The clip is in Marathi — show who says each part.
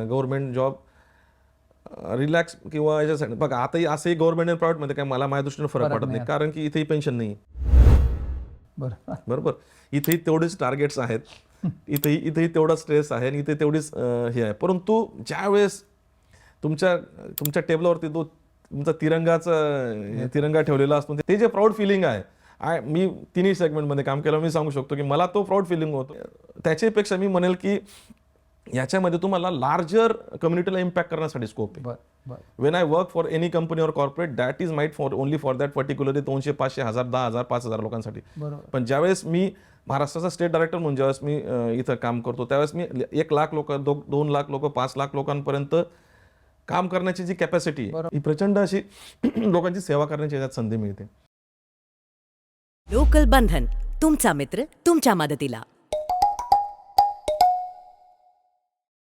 Speaker 1: गव्हर्नमेंट जॉब रिलॅक्स किंवा याच्यासाठी बघा, आताही असंही गव्हर्नमेंट आणि प्रायव्हेटमध्ये काय मला माझ्या दृष्टीने फरक पडत नाही, कारण की इथेही पेन्शन नाही. बरोबर, इथेही तेवढेच टार्गेट्स आहेत, इथेही तेवढा स्ट्रेस आहे आणि इथे तेवढीच हे आहे. परंतु ज्यावेळेस तुमच्या टेबलावरती तो तुमचा तिरंगा ठेवलेला असतो, ते जे प्राऊड फिलिंग आहे, मी तिन्ही सेगमेंटमध्ये काम केलं, मी सांगू शकतो की मला तो प्राऊड फिलिंग होतो. त्याच्यापेक्षा मी म्हणेल की याच्यामध्ये तुम्हाला लार्जर कम्युनिटीला इम्पॅक्ट करण्यासाठी स्कोप आहे. When I work for any company और corporate, that is might for only for that particularly 200, 500, 1000, 10,000, 5,000 लोकांसाठी. पण ज्यावेळेस मी महाराष्ट्राचा स्टेट डायरेक्टर म्हणून ज्यावेळेस मी इथं काम करतो, त्यावेळेस मी 1 लाख लोक, 2 लाख लोक, 5 लाख लोकांपर्यंत काम करण्याची जी कॅपॅसिटी आहे, ही प्रचंड अशी लोकांची सेवा करण्याची याच्यात संधी मिळते.
Speaker 2: लोकल बंधन, तुमचा मित्र तुमच्या मदतीला.